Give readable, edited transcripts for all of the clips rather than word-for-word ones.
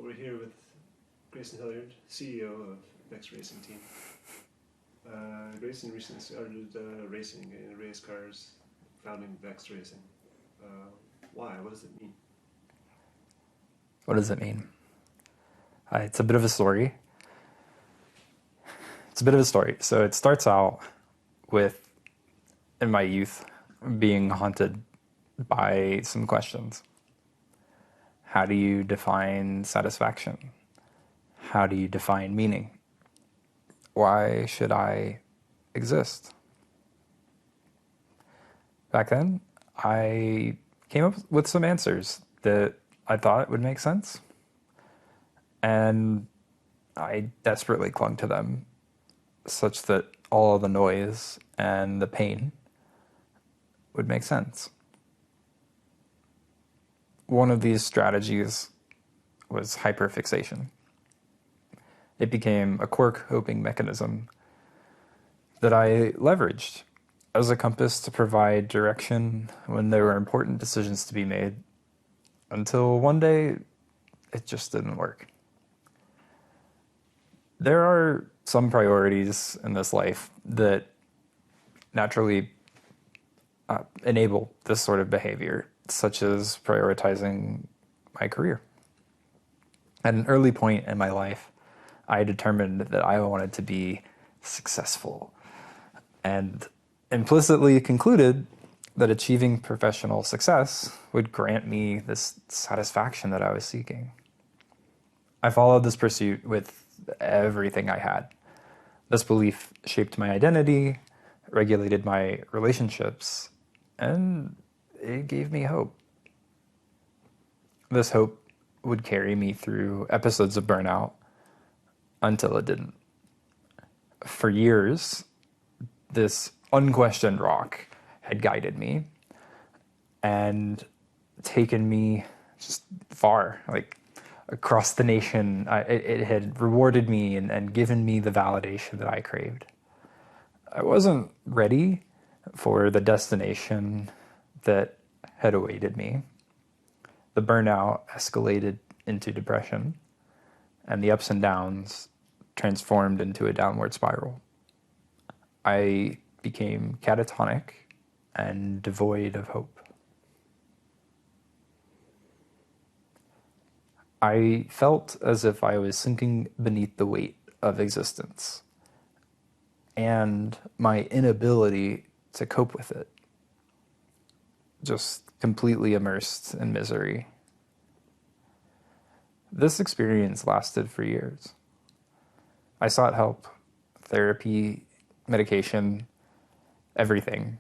we're here with Grayson Hilliard, CEO of vexxed Racing Team. Grayson recently started racing in race cars, founding vexxed Racing. Why? What does it mean? What does it mean? It's a bit of a story. So it starts out with, in my youth, being haunted by some questions. How do you define satisfaction? How do you define meaning? Why should I exist? Back then, I came up with some answers that I thought would make sense, and I desperately clung to them, such that all of the noise and the pain would make sense. One of these strategies was hyperfixation. It became a core coping mechanism that I leveraged as a compass to provide direction when there were important decisions to be made, until one day it just didn't work. There are some priorities in this life that naturally enable this sort of behavior, such as prioritizing my career. At an early point in my life, I determined that I wanted to be successful, and implicitly concluded that achieving professional success would grant me this satisfaction that I was seeking. I followed this pursuit with everything I had. This belief shaped my identity, regulated my relationships, and it gave me hope. This hope would carry me through episodes of burnout until it didn't. For years, this unquestioned rock had guided me and taken me just far, like across the nation. It had rewarded me and given me the validation that I craved. I wasn't ready for the destination that had awaited me. The burnout escalated into depression, and the ups and downs transformed into a downward spiral. I became catatonic and devoid of hope. I felt as if I was sinking beneath the weight of existence and my inability to cope with it, just completely immersed in misery. This experience lasted for years. I sought help, therapy, medication, everything.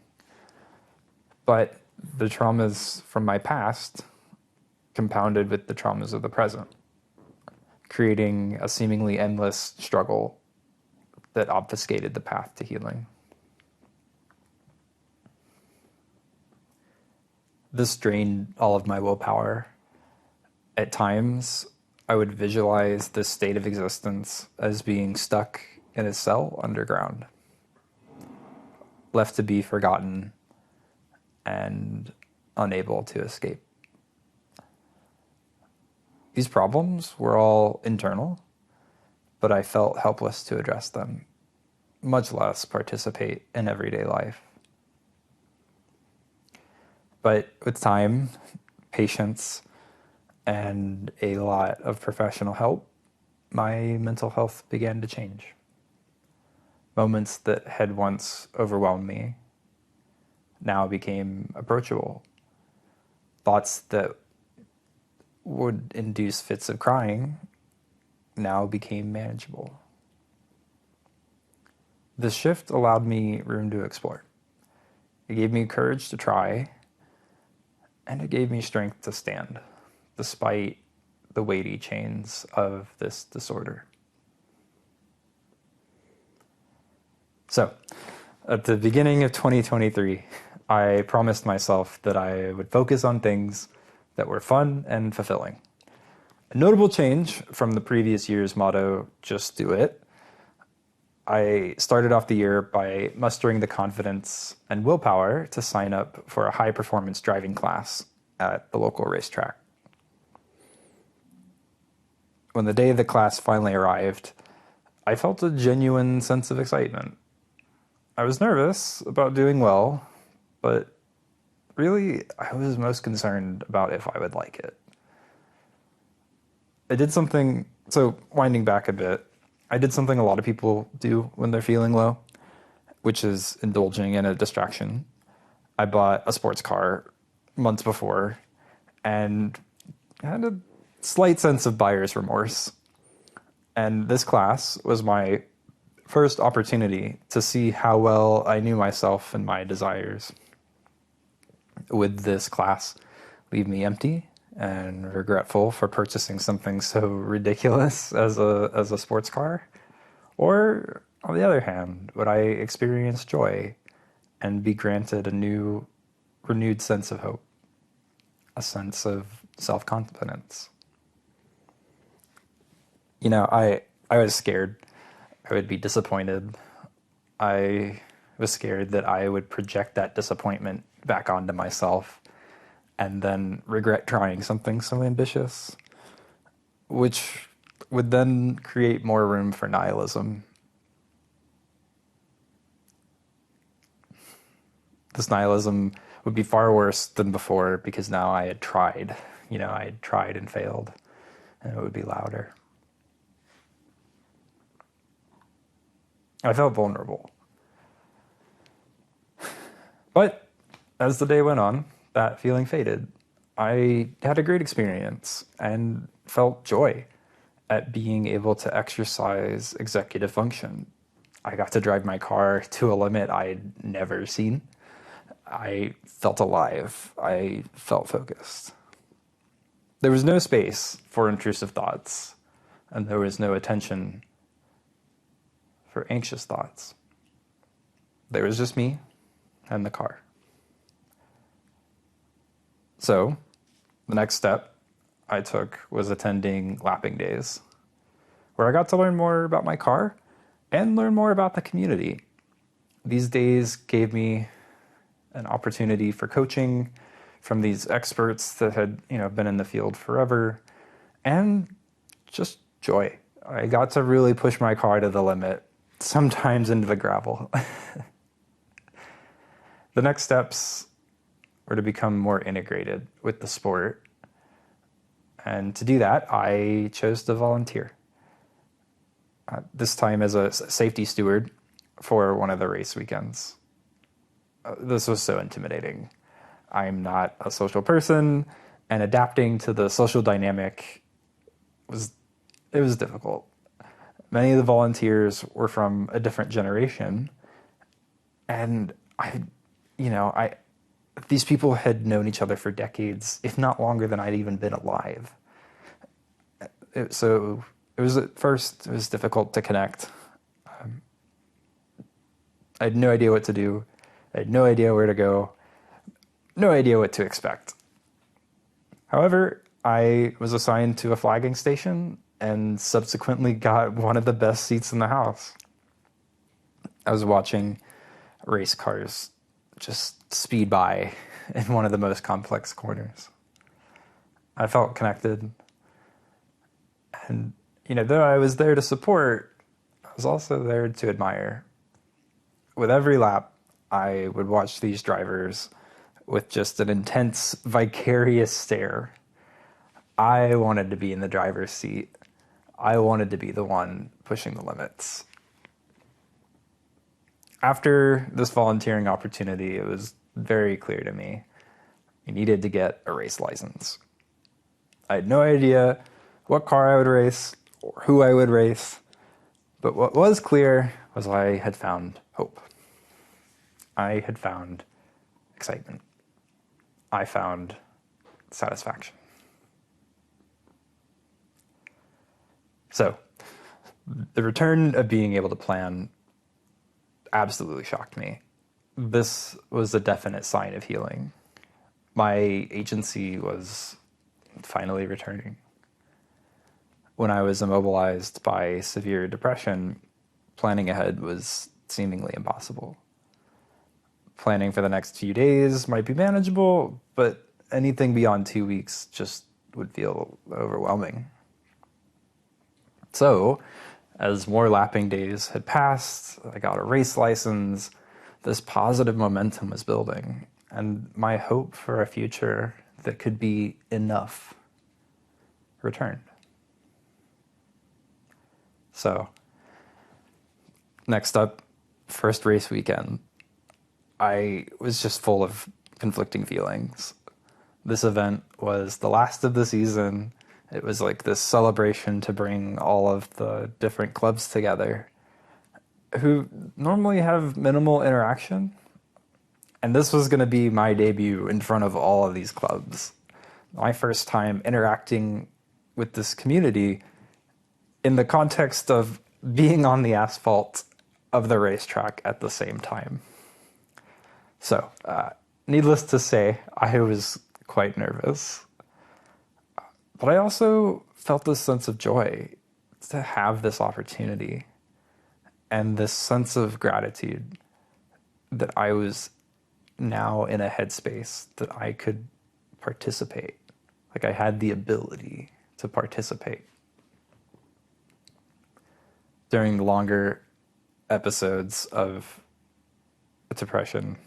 But the traumas from my past compounded with the traumas of the present, creating a seemingly endless struggle that obfuscated the path to healing. This drained all of my willpower. At times, I would visualize this state of existence as being stuck in a cell underground, left to be forgotten and unable to escape. These problems were all internal, but I felt helpless to address them, much less participate in everyday life. But with time, patience, and a lot of professional help, my mental health began to change. Moments that had once overwhelmed me now became approachable. Thoughts that would induce fits of crying now became manageable. This shift allowed me room to explore. It gave me courage to try, and it gave me strength to stand, despite the weighty chains of this disorder. So, at the beginning of 2023, I promised myself that I would focus on things that were fun and fulfilling. A notable change from the previous year's motto, "Just do it." I started off the year by mustering the confidence and willpower to sign up for a high-performance driving class at the local racetrack. When the day the class finally arrived, I felt a genuine sense of excitement. I was nervous about doing well, but really, I was most concerned about if I would like it. I did something, so winding back a bit, I did something a lot of people do when they're feeling low, which is indulging in a distraction. I bought a sports car months before and had a slight sense of buyer's remorse. And this class was my first opportunity to see how well I knew myself and my desires. Would this class leave me empty and regretful for purchasing something so ridiculous as a sports car? Or, on the other hand, would I experience joy and be granted a new, renewed sense of hope, a sense of self-confidence? You know, I was scared I would be disappointed. I was scared that I would project that disappointment back onto myself and then regret trying something so ambitious, which would then create more room for nihilism. This nihilism would be far worse than before because now I had tried. I had tried and failed, and it would be louder. I felt vulnerable. But as the day went on, that feeling faded. I had a great experience and felt joy at being able to exercise executive function. I got to drive my car to a limit I'd never seen. I felt alive. I felt focused. There was no space for intrusive thoughts, and there was no attention for anxious thoughts. There was just me and the car. So, the next step I took was attending lapping days, where I got to learn more about my car and learn more about the community. These days gave me an opportunity for coaching from these experts that had, been in the field forever, and just joy. I got to really push my car to the limit, sometimes into the gravel. The next steps were to become more integrated with the sport. And to do that, I chose to volunteer. This time as a safety steward for one of the race weekends. This was so intimidating. I'm not a social person, and adapting to the social dynamic was difficult. Many of the volunteers were from a different generation, and these people had known each other for decades, if not longer than I'd even been alive. So it was at first, it was difficult to connect. I had no idea what to do. I had no idea where to go. No idea what to expect. However, I was assigned to a flagging station and subsequently got one of the best seats in the house. I was watching race cars just speed by in one of the most complex corners. I felt connected. And, though I was there to support, I was also there to admire. With every lap, I would watch these drivers with just an intense, vicarious stare. I wanted to be in the driver's seat. I wanted to be the one pushing the limits. After this volunteering opportunity, it was very clear to me I needed to get a race license. I had no idea what car I would race or who I would race, but what was clear was I had found hope. I had found excitement. I found satisfaction. So, the return of being able to plan absolutely shocked me. This was a definite sign of healing. My agency was finally returning. When I was immobilized by severe depression, planning ahead was seemingly impossible. Planning for the next few days might be manageable, but anything beyond 2 weeks just would feel overwhelming. So, as more lapping days had passed, I got a race license, this positive momentum was building, and my hope for a future that could be enough returned. So, next up, first race weekend, I was just full of conflicting feelings. This event was the last of the season. It was like this celebration to bring all of the different clubs together who normally have minimal interaction. And this was going to be my debut in front of all of these clubs. My first time interacting with this community in the context of being on the asphalt of the racetrack at the same time. So, needless to say, I was quite nervous. But I also felt this sense of joy to have this opportunity and this sense of gratitude that I was now in a headspace that I could participate. Like I had the ability to participate. During the longer episodes of depression,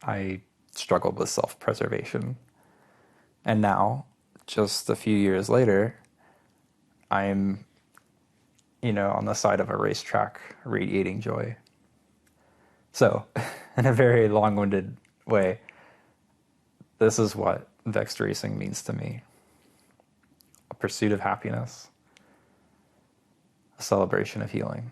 I struggled with self-preservation. And now, just a few years later, I'm, on the side of a racetrack radiating joy. So, in a very long-winded way, this is what vexed racing means to me. A pursuit of happiness, a celebration of healing.